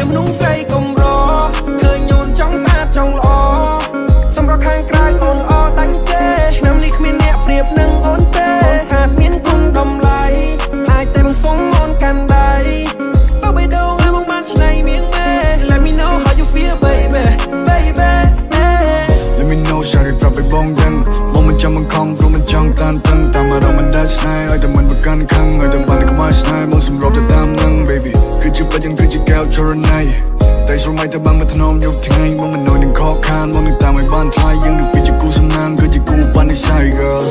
มนุ่งใส่กลมรอเคยโยนจ้องสะอาดจ้องล้อสำหรับข้างกลางโอนอ้อตั้งเกชน้ำนี่ขมิ้นเนี่ยเปรียบหนึ่งโอนเตสะอาดมิ้นกุนดมไหลอายเต็มทรงโอนกันได้เอาไปดูไอ้พวกมันในเมียงแม่ Let me know how you feel baby baby Let me know ชาริปรับไปบงดังมองมันจำมันคองรู้มันจังตันตั้งตามมาเรามันได้สไนไอ้แต่มันประกันข้างไอ้แต่บ้านก็มาสไนมองสำรบแต่ตามนั่ง baby คือจีบยังคือจีแก้วชรนัยแต่สมัยแต่บางมันถนอมยกที่ไงมองมันนอนยังคอคานมองนึกตามไอ้บ้านท้ายยังนึกปีจะกูสำนางคือจีกูปั้นในใส่ girl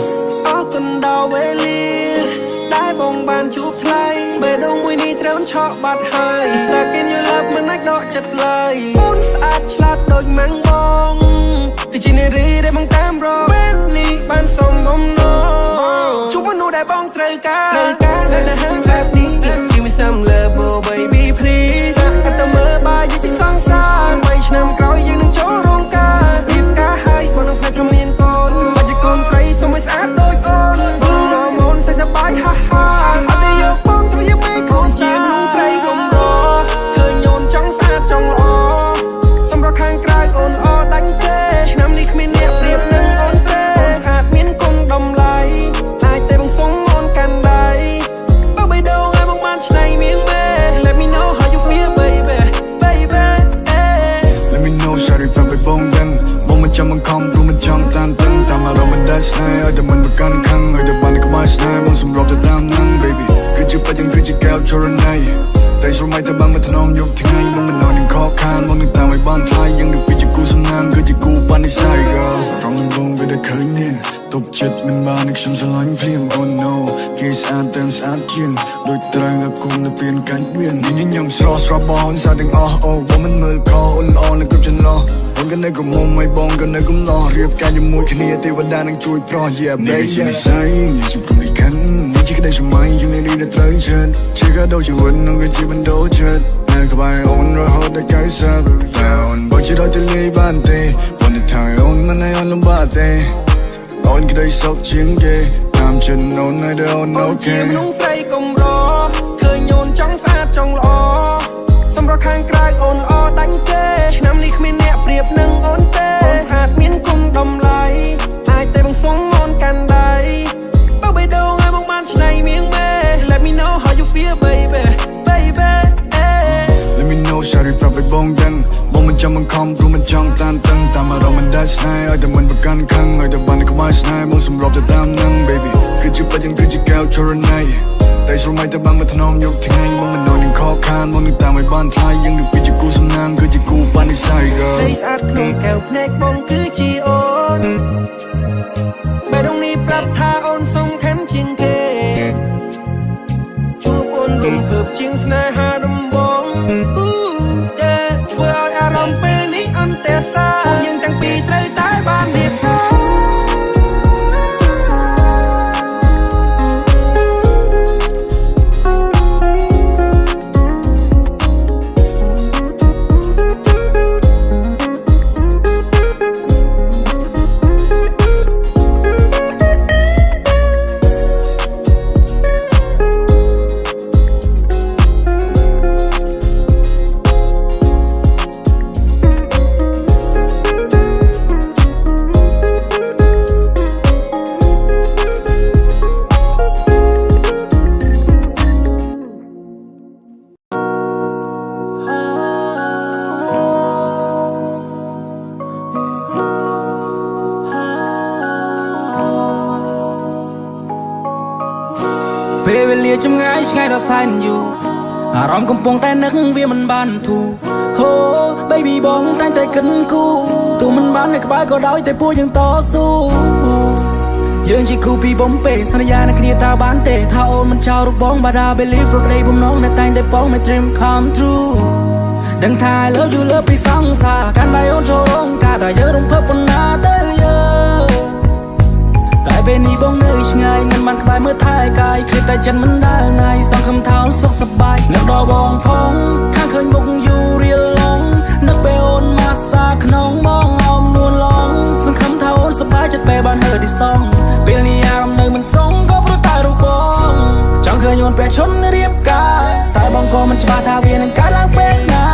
เอากันดาวเวลีได้บงบานจูบไทยเบดงมวยนี้เตรียมชอบบัดหาย Stuck in your love มันนักดอกจัดเลยปูนสะอาดฉลาดโดยแมงบองคือจีเนรีได้บังตามรอเว้นนี่บ้านสมบมโนจูบมันดูได้บ้องเตยกาเลยนะฮะแบบนี้ Give me some love oh baby please สักกันตะเมื่อบายยิ่งสองสามไว้ชนำเกายังนึงโจรองการีบกาให้คนต้องพายทำเนียนก่อนมาจะก่อนใส่สมัยสะอาดโดยอ่อนดูลงรอมนใส่สบายฮ่าฮ่าเอาแต่ยกบ้องทำยังไม่เข้าใจมันต้องใส่กลมรอเคยโยนจ้องสะอาดจ้องล้อสำหรับข้างกลางโอนอ้อตั้งเกชน้ำนี่ขมิ้นเนี่ยเปรียบหนึ่งโอนเตสะอาดมิ้นกุนดมไหลอายเต็มทรงโอนกันได้เอาไปดูไอ้พวกมันในเมียงแม่ Let me know how you feel baby baby Let me know ชาริปรับไปบงดังมองมันจำมันคองรู้มันจังตันตั้งตามมาเรามันได้สไนไอ้แต่มันประกันข้างไอ้แต่บ้านก็มาสไนมองสำรบแต่ตามนั่ง baby คือจีบยังคือจีแก้วชรนัยแต่สมัยแต่บางมันถนอมยกที่ไงมองมันนอนยังคอคานมองนึกตามไอ้บ้านท้ายยังนึกปีจะกูสำนางคือจีกูปั้นในใส่ girl ร้องมันบงไปได้คืนเนี่ยตบจิตมันบานนึกฉันสลายเพลียง oh no เกสอาเต้นสะอาดเจียงโดยตรังกับกุมจะเปลี่ยนกันเวียนยิ่งยังสระสระบอลสะดึงอ๋อโอ้ว่ามันมือคออ่อนอ่อนแล้วก็ฉันรอวันกันในก็มองไม่บองกันในก็รอเรียบการยมวยแค่นี้เทวดานั่งช่วยเพราะ yeah baby นี่ฉันไม่ใช่นี่ฉันพรหมลิขิตนี่ฉันก็ได้สมัยอยู่ในนี้ได้ตรังฉันเชื่อก็โดนชีวิตน้องก็จีบมันโดนฉันแม่ก็ไปอ่อนรอเขาได้ใกล้ซาบุแต่อ่อนบอกฉันเราจะเลี้ยบ้านเตะบนในทางอ่อนมันในอ่อนลำบากเตะอ่อนก็ได้สอบเชียงเกย์ตามฉันอ่อนในเดินโอเคมันต้องใส่กลมรอเคยโยนจ้องสะอาดจ้องล้อสำหรับข้างกลางโอนอ้อตั้งเกชน้ำนี่ขมิ้นเนี่ยเปรียบหนึ่งโอนเตสะอาดมิ้นกุนดมไหลอายเต็มทรงโอนกันได้เอาไปดูไอ้พวกมันในเมียงแม่ Let me know how you feel baby baby Let me know ชาริปรับไปบงดังมองมันจำมันคองรู้มันจังตันตั้งตามมาเรามันได้สไนไอ้แต่มันประกันข้างไอ้แต่บ้านก็มาสไนมองสำรบแต่ตามนั่ง baby คือจีบยังคือจีแก้วชรนัยแต่สมัยแต่บางมันถนอมยกที่ไงมองมันนอนยังคอคานมองนึกตามไอ้บ้านท้ายยังนึกปีจะกูสำนางคือจีกูปั้นในใส่ girl ใส่สะอาดขนมแก้วเพลกบงคือจีโอนไปตรงนี้ปรับท่าโอนสำคัญจริงเกจูบโอนรุมเพิ่มจริงสนาหาดมบงช่วยเอาอารมณ์เป็นนี้อันเตะซายังตั้งปีไตรตายบ้านเด็กពេលវេលាចម្ងាយឆ្ងាយដល់សែនយូរអារម្មណ៍កំពុងតែនឹកវាមិនបានធូរហូ baby បងតែងតែគិតគូរទោះមិនបាននៅក្បែរក៏ដោយតែពួកយើងតស៊ូយើងជាគូពីបំពេសន្យានឹងគ្នាតើបានទេថាអូនមិនចោលរូបបងបាដា believe រកដីបំណងនៅតែងតែបង my dream come true ដឹងថា I love you love ពីសង្សារកាន់ដៃអូនចូលរងការតែយើងរំភើបប៉ុណ្ណាទៅយើងតែពេលនេះបងនៅឆ្ងាយមិនបានក្បែរមើលថែកាយឃ្លាតតែចិនមិនដែលថ្ងៃសង្ឃឹមថាអូនសុខសប្បាយនឹកដល់បងផងខាងឃើញមុខយូររៀលឡងនឹកពេលអូនម៉ាសាក្នុងបងអមនួនឡងសង្ឃឹមថាអូនសប្បាយចិត្តពេលបានហឺទីសងពេលនេះអារម្មណ៍នៅមិនសងក៏ព្រោះតែរូបបងចង់ឃើញអូនពេលឈុនរៀបការតែបងក៏មិនច្បាស់ថាវានឹងកើតឡើងពេលណា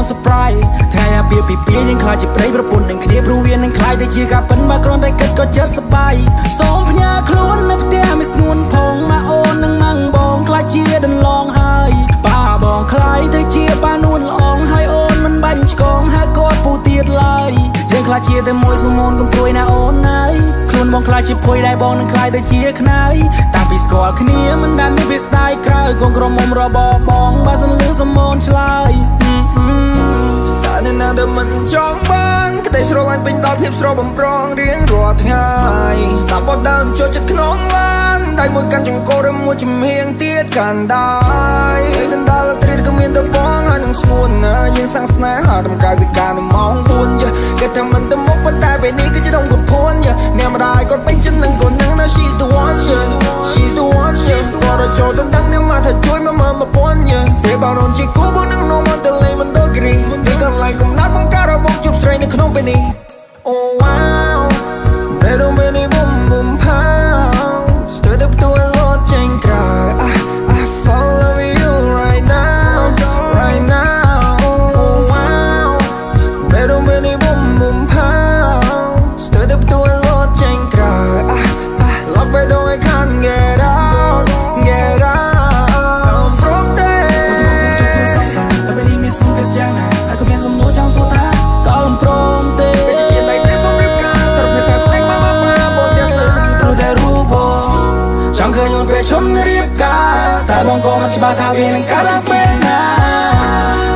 surprise ថ្ងៃអាពាហ៍ពិពាហ៍យើងខ្លាចជាប្តីប្រពន្ធនឹងគ្នាព្រោះវានឹងខ្លាចតែជាការពិនបើគ្រាន់តែគិតក៏ចិត្តសប្បាយសូមផ្ញើខ្លួននៅផ្ទះមិនស្ងួនផងម៉ាអូននឹងម៉ាំងបងខ្លាចជាដន្លងហើយប៉ាបងខ្លាយទៅជាប៉ានួនល្អងហើយអូនមិនបាញ់ឆ្កងហើយគាត់ពូទៀតឡើយយើងខ្លាចជាតែមួយសុំអូនកុំព្រួយណាអូនណាយខ្លួនបងខ្លាចជាភួយដែរបងនឹងខ្លាយទៅជាខ្នើយតាំងពីស្គាល់គ្នាមិនដែលមានវាស្ដាយក្រោយកូនក្រមុំរបស់បងបើសិនលឺសុំអូនឆ្លើយតែនៅណាដែលមិនចង់បានក្តីស្រឡាញ់ពេញដល់ភាពស្រស់បំប្រងរៀងរាល់ថ្ងៃស្ដាប់បទដើមចូលចិត្តក្នុងឡានដៃមួយកាន់ចង្កូរឬមួយជំហៀងទៀតកាន់ដែរកណ្ដាលត្រីក៏មានតែបងហើយនឹងស្ងួនណាយើងសាំងស្នេហាតម្កាយវិការនៅម៉ោង4យើគេថាមិនទៅមុខប៉ុន្តែពេលនេះគឺជាដងកពួនយើអ្នកម្ដាយគាត់ពេញចិត្តនឹងកូននឹង now she's the one she's the one គាត់រចូលដល់ដឹងអ្នកមកថាជួយមកមើលមកពន់យើពេលបងអូនជាគូបងនឹងនោមមកទៅលេងមិនដូចគ្រីនេះកន្លែងកំណត់បង្ការរបស់ជប់ស្រីនៅក្នុងពេលនេះ Oh wow Pero me ni bum bum pow Stood up to a lot chain cry I follow you right now Oh wow Pero me ni bum bum pow Stood up to a lot chain cry I lock by door I can't get out I'm from there But when you miss me cause jana I could be some more chance for that I'm from there chẳngเคยโยนไปชนเรียบกาแต่บางก็มันจะบาทาวีนังกาลักเป็นนา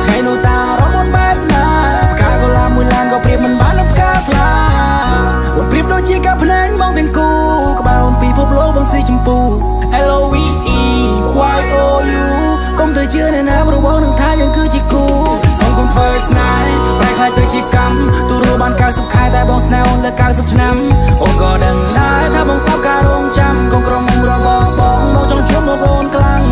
ใครนูตาร้องมันแบบนาปากกาก็ลามือลานก็เปรียบมันบ้านนับกาสลาวันเปรียบโดยจีกับพนันมองเป็นกูก็บ่าววันปีพบโลกบางสีชมพู LOVE YOU ก้มเธอเชื่อในน้ำระวังหนึ่งท้ายยังคือจีกูส่งคน first night แปลกลายตัวจีกำตัวรู้บ้านกายสุดท้ายแต่บองสแนลและกายสุดช้ำโอ้ก็ดังได้ถ้าบองสาวการลงจำคงกรองมุมระบอบองมองจงชมมาบนกลาง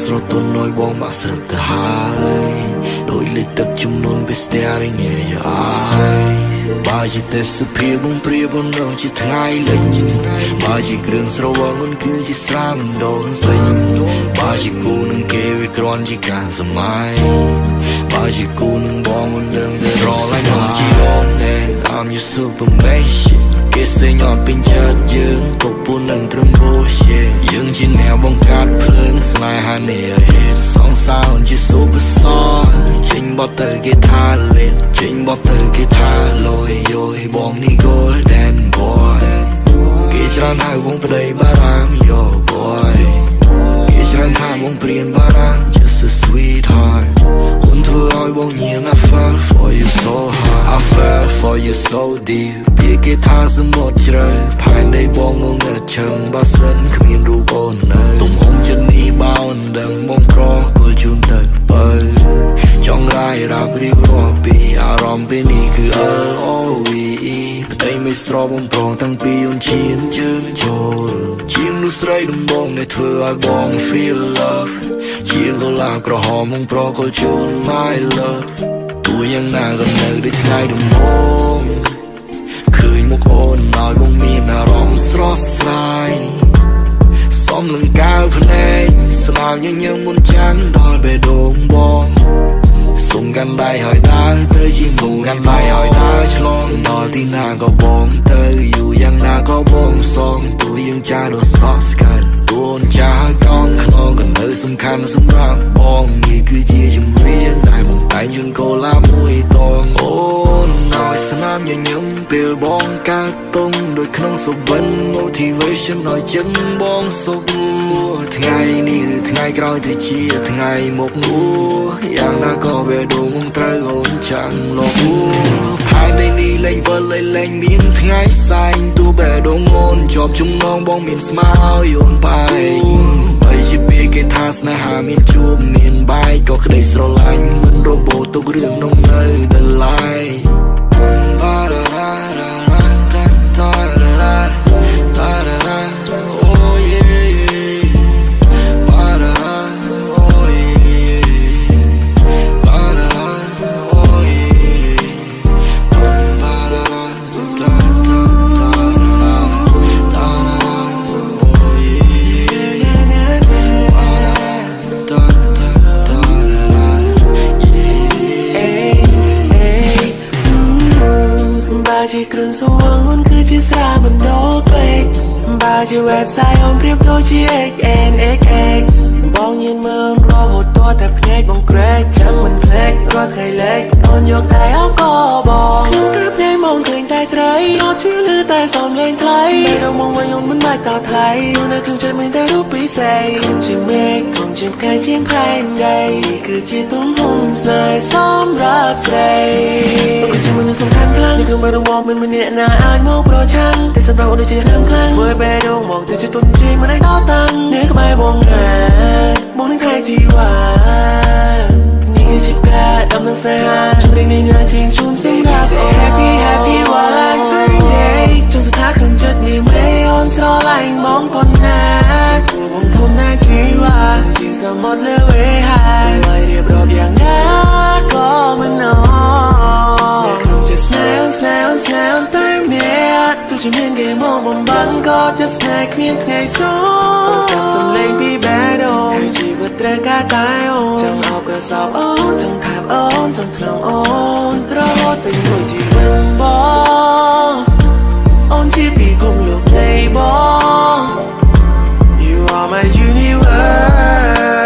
ស្រទន់នយបងបាក់ស្រឹកទៅហើយដោយលេចទឹកជំនន់ be staring in your eyes បើជាទេសភាពបងព្រាបបងនៅជាថ្ងៃលិចបើជាគ្រឿងស្រវឹងមិនគឺជាស្រាមិនដូនពេញបើជាគូនឹងគេវាគ្រាន់ជាការសម័យបើជាគូនឹងបងមិនដឹងទៅរកlạiមកជាអូនដែរ I'm your superman គេសេញអត់ពេញចិត្តយើងក៏ពូននឹងត្រឹមបូជាយើងជាអ្នកបង្កើតភ្លើងស្នេហានេះសងសោនជា superstar ចេញបត់ទៅគេថាលេងចេញបត់ទៅគេថាលយយយបងនេះ golden boy គេច្រើនហៅបងប្តីបារាម yo boy គេច្រើនថាបងព្រានបារាម just a sweetheart អូនធ្វើឲ្យបងញៀន I fell for you so hard I fell for you so deep ពីគេថាសមុទ្រជ្រៅផែនដីបងងងើតឈឹងបើសិនគ្មានរូបអូននៅទំហំចិត្តនេះបើអូនដឹងបងប្រគល់ជូនទៅបើចង់រាយរាប់រៀបរាប់ពីអារម្មណ៍ពេលនេះគឺ LOVE ផ្ទៃមិនស្របងប្រងតាំងពីអូនឈានជើងចូលជាងនោះស្រីដំបងដែលធ្វើឲ្យបង feel love ជាងដុល្លារក្រហមបងប្រគល់ជូន my love ទោះយ៉ាងណាក៏នៅដូចថ្ងៃដំបូងឃើញមុខអូនឲ្យបងមានអារម្មណ៍ស្រស់ស្រាយសំលង្កាវភ្នែកស្លាប់ញញឹមមុនចាន់ដល់បេះដូងបងសុំកាន់ដៃឲ្យដើរទៅជាសុំកាន់ដៃឲ្យដើរឆ្លងដល់ទីណាក៏បងទៅយូរយ៉ាងណាក៏បងសងទោះ យើងចាស់ដល់សោះស្កាត់គូនចាស់កងក្នុងកនៅសំខាន់សម្រាប់បងនេះគឺជាជំរៀនដែលបងតែងយន្តកូឡាមួយតងអូនឲ្យស្នាមញញឹមពេលបងកើតទុំដូចក្នុងសុបិន motivation ឲ្យចិត្តបងសុខថ្ងៃនេះឬថ្ងៃក្រោយទៅជាថ្ងៃមុខយ៉ាងណាក៏វាដងមកត្រូវអូនចាំងលោកផែននៃនេះលែងវិលលែងមានថ្ងៃសែងទោះបែដងអូនជាប់ចំណងបងមានស្មារតីអូនបែកបើជាពេលគេថាស្នេហាមានជួបមានបាយក៏ក្តីស្រឡាញ់មិនរបូតទុករឿងនោះនៅដល់ឡាយជាគ្រឿងសង្វឹងអូនគឺជាស្រាបណ្ដោពេកបើជា website អូនប្រៀបដូចជា XNXX បងញៀនមើលរហូតតតែភ្នែកបងក្រែកចាំមិនភ្លេចរាល់ថ្ងៃលេខអូនយកតែអោក៏បងខ្ញុំក្រឹបភ្នែកមកឃើញតែស្រីអត់ជឿលឺតែសំឡេងថ្លៃតែដល់មកវិញអូនមិនបាច់តថ្លៃនៅក្នុងចិត្តមានតែរូបពិសេសជាមេឃធំជាផ្កាយជាងផែនដីគឺជាទំហំស្នេហ៍សម្រាប់ស្រីគឺជាមនុស្សសំខាន់ខ្លាំងក្នុងបរិបទមិនមានអ្នកណាអាចមកប្រឆាំងតែសម្រាប់អូនដូចជាខ្លាំងធ្វើបែរងមកទៅជាទុនទ្រាយមិនអាចតតាំងនៅក្បែរបងណាបងនឹងថែជីវ៉ានេះគឺជាការដំណឹងស្នេហាជំរាបនេះណាជាងជូនសម្រាប់ Happy Happy Valentine Day ចុងសុថាក្នុងចិត្តនេះមេអូនស្រឡាញ់បងប៉ុណ្ណាជួបបងធំណាជីវ៉ាជាងសមុទ្រលើវេហាហើយរៀបរាប់យ៉ាងណាក៏មិនអត់ក្នុងចិត្តស្នេហ៍តែមានទោះជាមានគេមកបំបាំងក៏จะស្នេហ៍គ្មានថ្ងៃសូនស្ដាប់សំឡេងពីបែរអូនជីវិតត្រូវការតែអូនចាំអោបក្រសោបអូនចាំថាបអូនចាំថ្នមអូនរហូតពេញមួយជីវិតបងអូនជាពីគុំលោកនៃបង You are my universe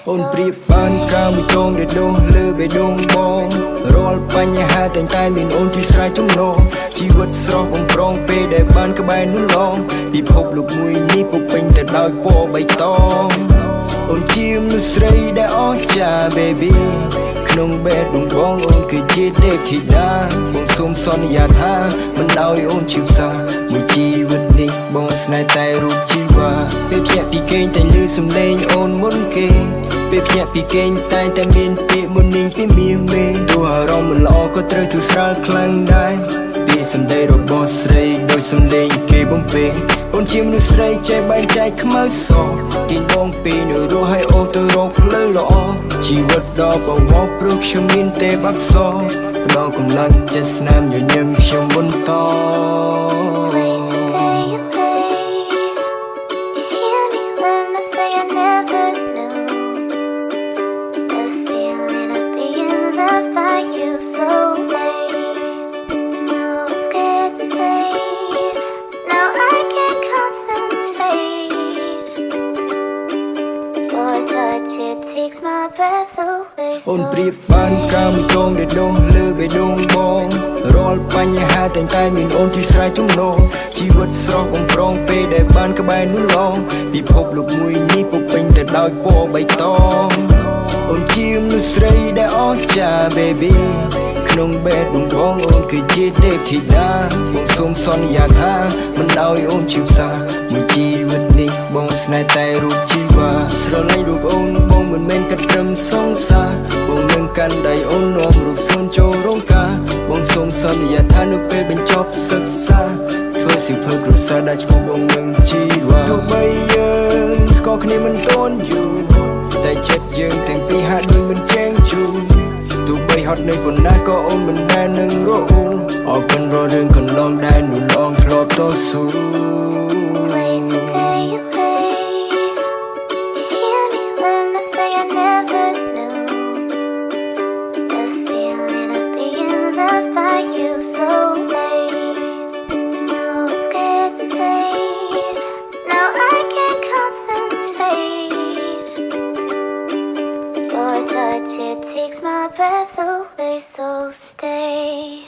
អូនប្រៀបបានកាមួយដងដែលដងលើបេះដូងបងរាល់បញ្ហាតែងតែមានអូនជួយស្រ័យចំណងជីវិតស្រស់បំប្រងពេលដែលបានក្បែរនោះឡងពិភពលោកមួយនេះពុំពេញទៅដោយពណ៌បៃតងអូនជាមនុស្សស្រីដែលអស្ចារ្យ baby ក្នុងបេះដូងបងអូនគឺជាទេពធីតាបងសូមសន្យាថាមិនដោយអូនឈឺផ្សាមួយជីវិតនេះបងស្នេហ៍តែរូបជីវ៉ាពេលភ្ញាក់ពីគេងតែលឺសំឡេងអូនមុនគេពេលភ្ញាក់ពីគេងតែមានពាក្យមុននឹងពីមានមេទោះអារម្មណ៍មិនល្អក៏ត្រូវទូស្រាលខ្លាំងដែរពីសម្ដីរបស់ស្រីដោយសំឡេងគេបំពេញអូនជាមនុស្សស្រីចេះបែងចែកខ្មៅសគិនបងពីនៅរស់ឲ្យអូទៅរកផ្លូវល្អជីវិតដ៏បវរព្រោះខ្ញុំមានទេពអក្សរផ្ដល់កម្លាំងចិត្តស្នាមញញឹមខ្ញុំបន្ត អូនប្រៀបបានកាមួយដងដែលដងលើបេះដូងបងរាល់បញ្ហាតែងតែមានអូនជួយស្រ័យចំណងជីវិតស្រស់បំប្រងពេលដែលបានក្បែរនោះឡងពិភពលោកមួយនេះពុំពេញទៅដោយពណ៌បៃតងអូនជាមនុស្សស្រីដែលអស្ចារ្យ baby ក្នុងបេះដូងបងអូនគឺជាទេពធីតាបងសូមសន្យាថាមិនដោយអូនឈឺផ្សាមួយជីវិតនេះបងស្នេហ៍តែរូបជីវ៉ាស្រឡាញ់រូបអូនបងមិនមែនគិតត្រឹមសង្សារបងនឹងកាន់ដៃអូននាំរូបសួនចូលរោងការបងសូមសន្យាថានៅពេលបញ្ចប់សិក្សាធ្វើ สิเพลิดรสได้ชมបងនឹងជីវ៉ាទោះបីយើងស្គាល់គ្នាមិនទាន់យូរតែចិត្តយើងទាំងពីរហាក់ដូចមិនចែងជូនទោះបីហត់នៅប៉ុណ្ណាក៏អូនមិនដែលនឹងរអ៊ូអរគុណរករឿងកន្លងដែលនួនអងធ្លាប់តស៊ូ It takes my breath away, so stay.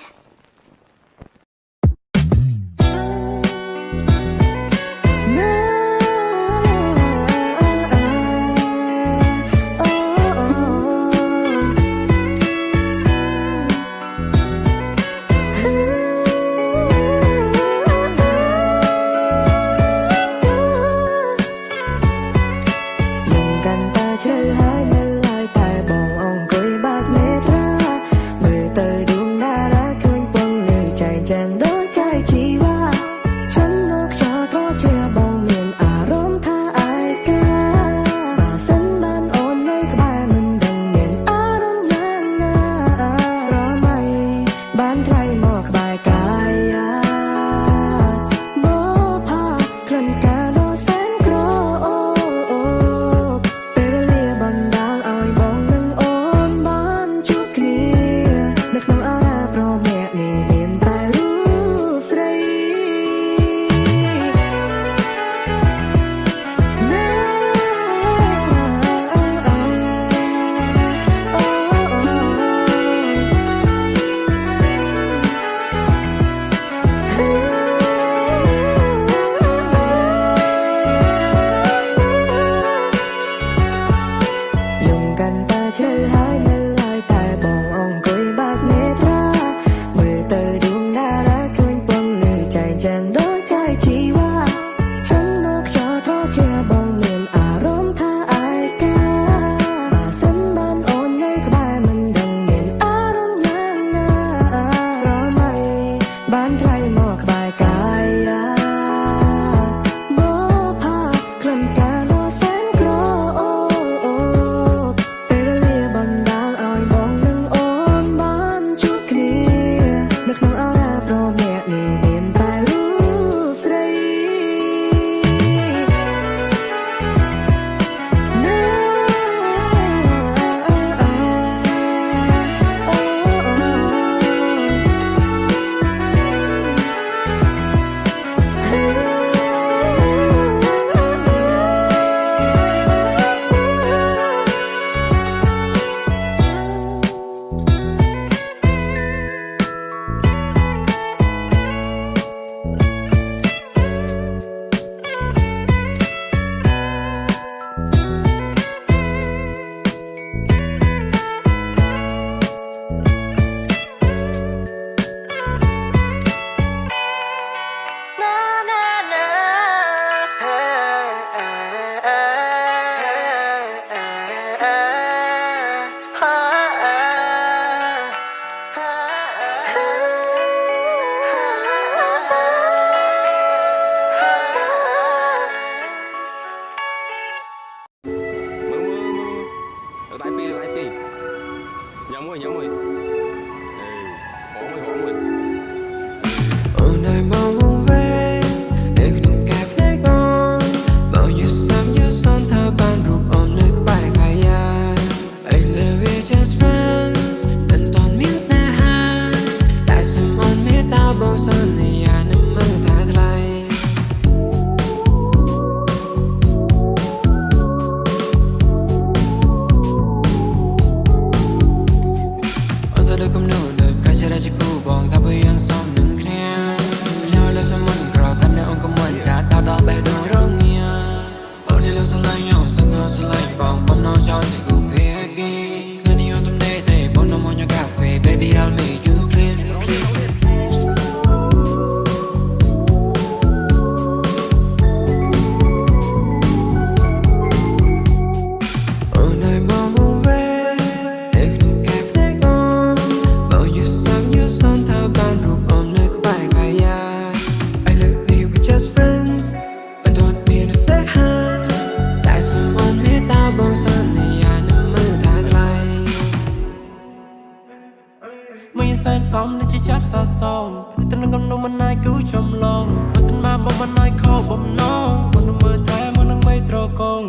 សំដូចជាចាប់សសងតែនឹងកំណុំមិនណាយគូចំឡងបើសិនមកបងមិនណាយខកបំណងមិនមើលតែមកនឹងមិនត្រកង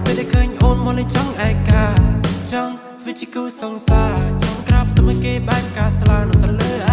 ពេលតែឃើញអូនមកនៅចង់ឯកាចង់ធ្វើជាគូសង្សារចង់ក្រាបទៅមកគេបាច់ការស្លានៅទៅលើ